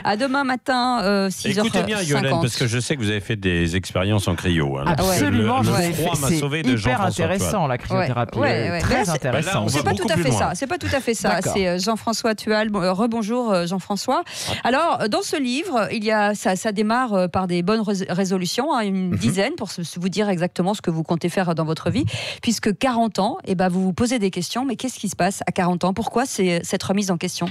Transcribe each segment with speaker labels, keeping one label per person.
Speaker 1: À demain matin, 6h50.
Speaker 2: Écoutez bien, Yolène, parce que je sais que vous avez fait des expériences en cryo. Hein,
Speaker 3: absolument,
Speaker 2: le froid m'a sauvé de
Speaker 3: hyper
Speaker 2: Jean-François
Speaker 3: intéressant,
Speaker 2: Toile.
Speaker 3: la cryothérapie.
Speaker 1: Très
Speaker 3: intéressant.
Speaker 1: C'est pas tout à fait ça. C'est pas tout à fait ça. C'est Jean-François Tual. Rebonjour Jean-François. Alors, dans ce livre, ça démarre par des bonnes résolutions, une dizaine, pour vous dire exactement ce que vous comptez faire dans votre vie, puisque 40 ans, vous vous posez des questions, mais qu'est-ce qui se passe à 40 ans? Pourquoi c'est cette remise en question?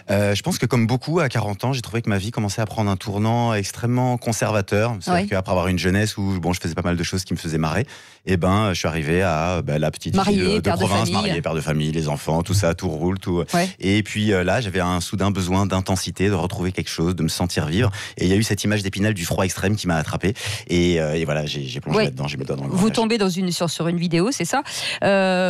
Speaker 4: Je pense que comme beaucoup, à 40 ans, j'ai trouvé que ma vie commençait à prendre un tournant extrêmement conservateur. C'est-à-dire qu'après avoir une jeunesse où je faisais pas mal de choses qui me faisaient marrer, je suis arrivé à la petite fille de province, mariée, père de famille, les enfants, tout ça, tout roule, tout. Ouais. Et puis là, j'avais un soudain besoin d'intensité, de retrouver quelque chose, de me sentir vivre. Et il y a eu cette image d'Épinal du froid extrême qui m'a attrapé. Et voilà, j'ai plongé là-dedans, j'ai mis le doigt dans le
Speaker 1: Vous tombez sur une vidéo, c'est ça.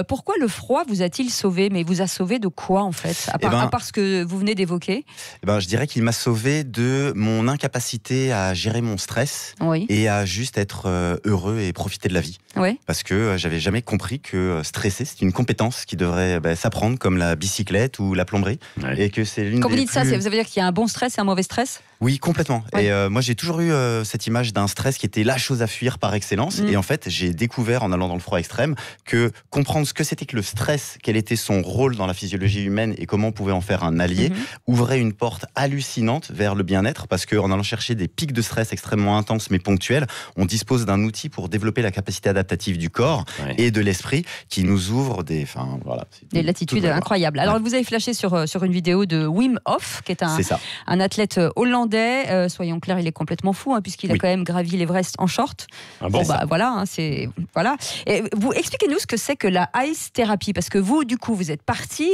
Speaker 1: Pourquoi le froid vous a-t-il sauvé? Mais vous a sauvé de quoi en fait, à part ce que vous venez d'évoquer?
Speaker 4: Je dirais qu'il m'a sauvé de mon incapacité à gérer mon stress et à juste être heureux et profiter de la vie. Oui. Parce que j'avais jamais compris que stresser, c'est une compétence qui devrait s'apprendre comme la bicyclette ou la plomberie. Ouais. Et que c'est l'une
Speaker 1: Quand vous dites ça, ça veut dire qu'il y a un bon stress et un mauvais stress?
Speaker 4: Oui, complètement. Ouais. Et moi, j'ai toujours eu cette image d'un stress qui était la chose à fuir par excellence. Et en fait, j'ai découvert en allant dans le froid extrême que comprendre ce que c'était que le stress, quel était son rôle dans la physiologie humaine et comment on pouvait en faire un allié, ouvrait une porte hallucinante vers le bien-être, parce qu'en allant chercher des pics de stress extrêmement intenses mais ponctuels, on dispose d'un outil pour développer la capacité adaptative du corps et de l'esprit qui nous ouvre des
Speaker 1: latitudes incroyables. Alors, vous avez flashé sur une vidéo de Wim Hof, qui est un athlète hollandais. Soyons clairs, il est complètement fou, puisqu'il a quand même gravi l'Everest en short. Ah bon, voilà. Et vous expliquez-nous ce que c'est que la ice thérapie, parce que vous, du coup, vous êtes parti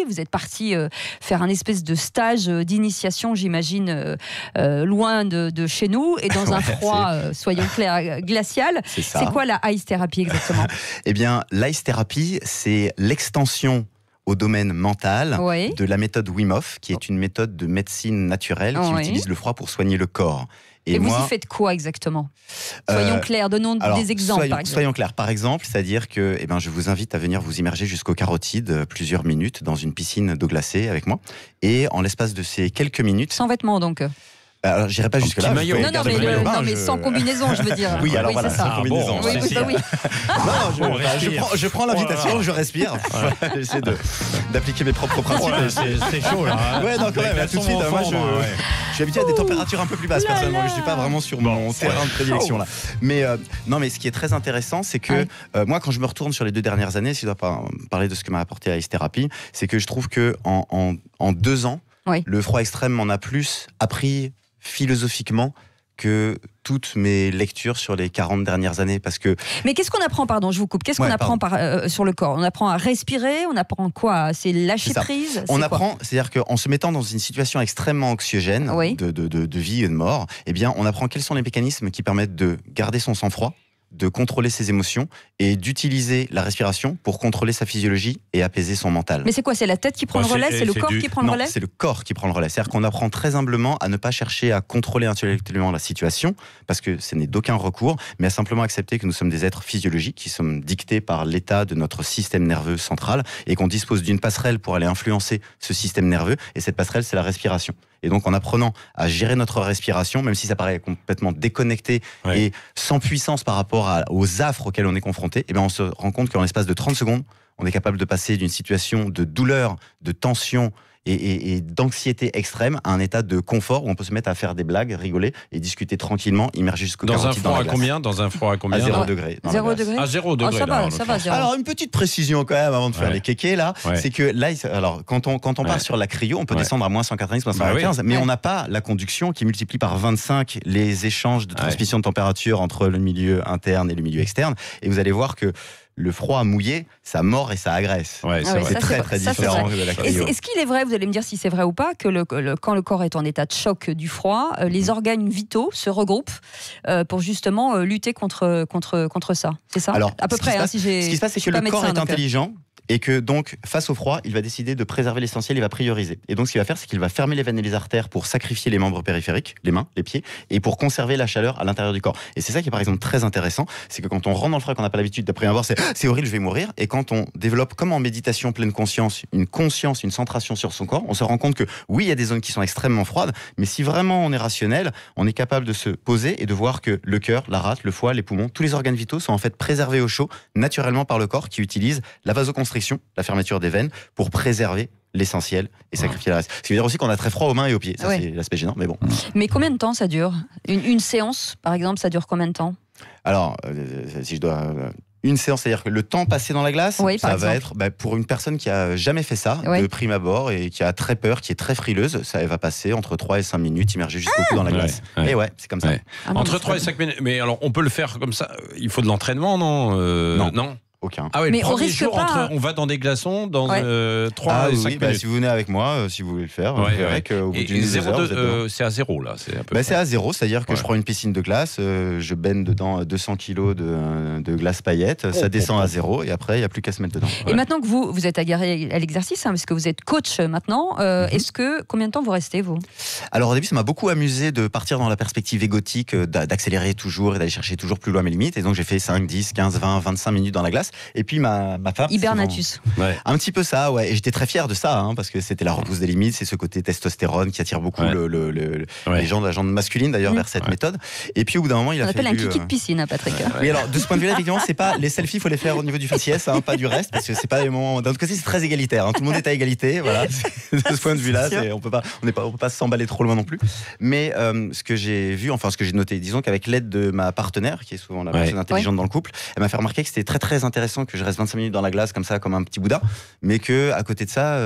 Speaker 1: faire un espèce de stage d'initiation, j'imagine, loin de chez nous et dans un froid, soyons clairs, glacial. C'est quoi la ice thérapie exactement?
Speaker 4: Eh bien, l'ice thérapie, c'est l'extension au domaine mental de la méthode Wim Hof, qui est une méthode de médecine naturelle qui utilise le froid pour soigner le corps.
Speaker 1: Et vous y faites quoi exactement? Soyons clairs, donnons des exemples.
Speaker 4: Soyons clairs, par exemple, c'est-à-dire que je vous invite à venir vous immerger jusqu'aux carotides plusieurs minutes dans une piscine d'eau glacée avec moi. Et en l'espace de ces quelques minutes...
Speaker 1: Sans vêtements donc?
Speaker 4: Alors, j'irai pas jusque là.
Speaker 1: Mais sans combinaison, je veux dire.
Speaker 4: Oui, alors voilà, sans combinaison. Je prends l'invitation, je respire. J'essaie d'appliquer mes propres principes.
Speaker 2: C'est chaud là.
Speaker 4: Ouais, non, quand même, tout de suite. Moi, je suis habitué à des températures un peu plus basses, personnellement. Je suis pas vraiment sur mon terrain de prédilection là. Mais ce qui est très intéressant, c'est que moi, quand je me retourne sur les 2 dernières années, si je dois pas parler de ce que m'a apporté la ice thérapie, c'est que je trouve que en 2 ans, le froid extrême m'en a plus appris philosophiquement que toutes mes lectures sur les 40 dernières années, parce que...
Speaker 1: Mais qu'est-ce qu'on apprend, pardon, je vous coupe, qu'est-ce qu'on apprend sur le corps? On apprend à respirer, on apprend quoi? C'est lâcher prise?
Speaker 4: On apprend, c'est-à-dire qu'en se mettant dans une situation extrêmement anxiogène de vie et de mort, on apprend quels sont les mécanismes qui permettent de garder son sang-froid, de contrôler ses émotions et d'utiliser la respiration pour contrôler sa physiologie et apaiser son mental.
Speaker 1: Mais c'est quoi? C'est la tête qui prend le relais? C'est le corps qui prend le relais?
Speaker 4: C'est le corps qui prend le relais. C'est-à-dire qu'on apprend très humblement à ne pas chercher à contrôler intellectuellement la situation, parce que ce n'est d'aucun recours, mais à simplement accepter que nous sommes des êtres physiologiques qui sommes dictés par l'état de notre système nerveux central et qu'on dispose d'une passerelle pour aller influencer ce système nerveux, et cette passerelle, c'est la respiration. Et donc, en apprenant à gérer notre respiration, même si ça paraît complètement déconnecté et sans puissance par rapport aux affres auxquels on est confronté, on se rend compte qu'en l'espace de 30 secondes, on est capable de passer d'une situation de douleur, de tension et d'anxiété extrême à un état de confort où on peut se mettre à faire des blagues, rigoler et discuter tranquillement, immerger jusqu'au carotides dans la glace.
Speaker 2: Dans un froid à combien?
Speaker 4: À 0 degré.
Speaker 1: 0 degré?
Speaker 2: À 0 degré.
Speaker 1: Ça va, 0.
Speaker 4: Alors, une petite précision quand même avant de faire les kékés là, c'est que là, quand on part sur la cryo, on peut descendre à moins 190, moins 115, mais on n'a pas la conduction qui multiplie par 25 les échanges de transmission de température entre le milieu interne et le milieu externe. Et vous allez voir que le froid mouillé, ça mord et ça agresse. C'est très différent de la cryo.
Speaker 1: Est-ce qu'il est vrai, vous allez me dire si c'est vrai ou pas, que quand le corps est en état de choc du froid, les organes vitaux se regroupent pour justement lutter contre ça? C'est ça?
Speaker 4: Alors,
Speaker 1: à peu près,
Speaker 4: ce qui se passe, c'est que le corps est intelligent. Et que donc, face au froid, il va décider de préserver l'essentiel, il va prioriser. Et donc, ce qu'il va faire, c'est qu'il va fermer les veines et les artères pour sacrifier les membres périphériques, les mains, les pieds, et pour conserver la chaleur à l'intérieur du corps. Et c'est ça qui est par exemple très intéressant, c'est que quand on rentre dans le froid, qu'on n'a pas l'habitude, d'après un bord, c'est horrible, je vais mourir. Et quand on développe, comme en méditation pleine conscience, une centration sur son corps, on se rend compte que oui, il y a des zones qui sont extrêmement froides, mais si vraiment on est rationnel, on est capable de se poser et de voir que le cœur, la rate, le foie, les poumons, tous les organes vitaux sont en fait préservés au chaud naturellement par le corps qui utilise la vasoconstriction, la fermeture des veines, pour préserver l'essentiel et sacrifier le reste. Ce qui veut dire aussi qu'on a très froid aux mains et aux pieds. Ça, c'est l'aspect gênant, mais bon.
Speaker 1: Mais combien de temps ça dure ? Une séance, par exemple, ça dure combien de temps ?
Speaker 4: Alors, si je dois... Une séance, c'est-à-dire que le temps passé dans la glace, ça va être pour une personne qui a jamais fait ça, de prime abord, et qui a très peur, qui est très frileuse, ça va passer entre 3 et 5 minutes, immergé jusqu'au cou dans la glace. Et c'est comme ça.
Speaker 2: Entre 3 et 5 minutes. Mais alors, on peut le faire comme ça. Il faut de l'entraînement, non
Speaker 4: Non. Aucun.
Speaker 2: Ah oui,
Speaker 1: mais
Speaker 2: le premier jour, on va dans des glaçons dans 3 et 5 minutes.
Speaker 4: Si vous venez avec moi, si vous voulez le faire, vous verrez qu'au bout d'une heure,
Speaker 2: c'est à zéro, là. C'est
Speaker 4: à zéro, c'est-à-dire que je prends une piscine de glace, je baigne dedans 200 kilos de glace paillettes, ça descend à zéro, et après, il n'y a plus qu'à se mettre dedans.
Speaker 1: Et maintenant que vous êtes agarré à l'exercice, parce que vous êtes coach maintenant, combien de temps vous restez, vous ?
Speaker 4: Alors au début, ça m'a beaucoup amusé de partir dans la perspective égotique, d'accélérer toujours et d'aller chercher toujours plus loin mes limites, et donc j'ai fait 5, 10, 15, 20, 25 minutes dans la glace. Et puis ma femme...
Speaker 1: Hibernatus.
Speaker 4: Un petit peu ça, ouais. Et j'étais très fier de ça, parce que c'était la repousse des limites, c'est ce côté testostérone qui attire beaucoup les gens de la gente masculine, d'ailleurs, vers cette méthode. Et puis au bout d'un moment, il a fallu...
Speaker 1: On appelle un kiki de piscine, Patrick.
Speaker 4: Oui, alors de ce point de vue-là, effectivement, c'est pas... Les selfies, il faut les faire au niveau du faciès, pas du reste, parce que c'est pas les moments... D'un autre côté, c'est très égalitaire, tout le monde est à égalité, voilà. De ce point de vue-là, on peut pas s'emballer trop loin non plus. Mais ce que j'ai vu, ce que j'ai noté, disons qu'avec l'aide de ma partenaire, qui est souvent la personne intelligente dans le couple, elle m'a fait remarquer que c'était très très intéressant que je reste 25 minutes dans la glace comme ça, comme un petit Bouddha, mais que à côté de ça,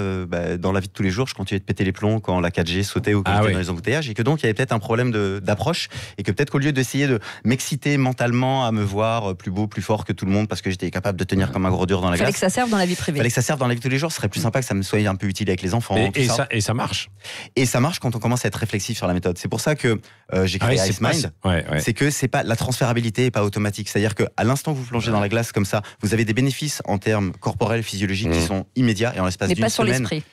Speaker 4: dans la vie de tous les jours, je continuais de péter les plombs quand la 4G sautait ou quand j'étais dans les embouteillages, et que donc il y avait peut-être un problème d'approche, et que peut-être qu'au lieu d'essayer de m'exciter mentalement à me voir plus beau, plus fort que tout le monde, parce que j'étais capable de tenir comme un gros dur dans la glace.
Speaker 1: Fallait que ça serve dans la vie privée.
Speaker 4: Fallait que ça serve dans la vie de tous les jours. Ce serait plus sympa que ça me soit un peu utile avec les enfants.
Speaker 2: Et ça marche.
Speaker 4: Et ça marche quand on commence à être réflexif sur la méthode. C'est pour ça que j'ai créé Ice Mind. C'est que c'est pas la transférabilité est pas automatique. C'est-à-dire que à l'instant où vous plongez dans la glace comme ça, vous avez des bénéfices en termes corporels, physiologiques qui sont immédiats et en l'espace d'une semaine.
Speaker 1: Mais pas sur l'esprit.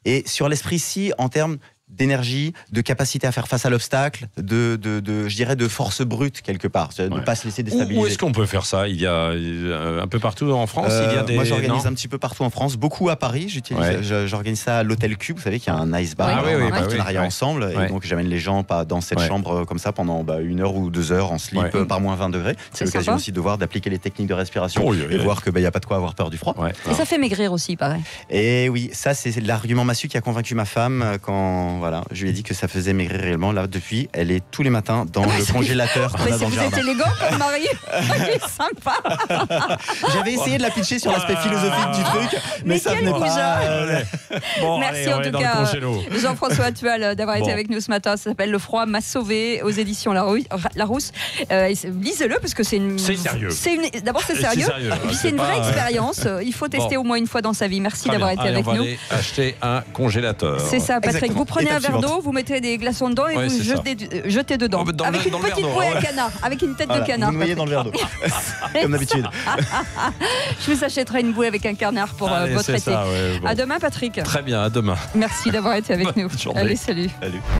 Speaker 4: Et sur l'esprit, si, en termes d'énergie, de capacité à faire face à l'obstacle, je dirais de force brute quelque part, de ne pas se laisser déstabiliser.
Speaker 2: Où est-ce qu'on peut faire ça ? Il y a un peu partout en France.
Speaker 4: Moi, j'organise un petit peu partout en France, beaucoup à Paris. J'organise ça à l'Hôtel Cube. Vous savez qu'il y a un ice bar, un partenariat ensemble, et donc j'amène les gens dans cette chambre comme ça pendant 1 heure ou 2 heures en slip par moins 20 degrés. C'est l'occasion aussi de voir, d'appliquer les techniques de respiration et voir que n'y a pas de quoi avoir peur du froid.
Speaker 1: Et ça fait maigrir aussi, pareil.
Speaker 4: Et oui, ça c'est l'argument massue qui a convaincu ma femme quand je lui ai dit que ça faisait maigrir réellement. Là, depuis, elle est tous les matins dans le congélateur qu'on a dans le jardin.
Speaker 1: Vous êtes élégant comme mari. Sympa.
Speaker 4: J'avais essayé de la pitcher sur l'aspect philosophique du truc, mais ça venait pas.
Speaker 1: Merci en tout cas, Jean-François Tual, d'avoir été avec nous ce matin. Ça s'appelle Le Froid m'a sauvé aux éditions Larousse. Lisez-le parce que c'est sérieux. D'abord, c'est sérieux. Et puis, c'est une vraie expérience. Il faut tester au moins une fois dans sa vie. Merci d'avoir été avec nous.
Speaker 2: On va aller acheter un congélateur.
Speaker 1: C'est ça, Patrick. Vous prenez un verre d'eau, vous mettez des glaçons dedans et vous jetez dedans. Avec une petite bouée à canard, avec une tête de canard.
Speaker 4: Vous noyez dans le verre d'eau, comme d'habitude.
Speaker 1: Je vous achèterai une bouée avec un canard pour votre été. À demain, Patrick.
Speaker 2: Très bien, à demain.
Speaker 1: Merci d'avoir été avec nous.
Speaker 2: Allez,
Speaker 1: salut.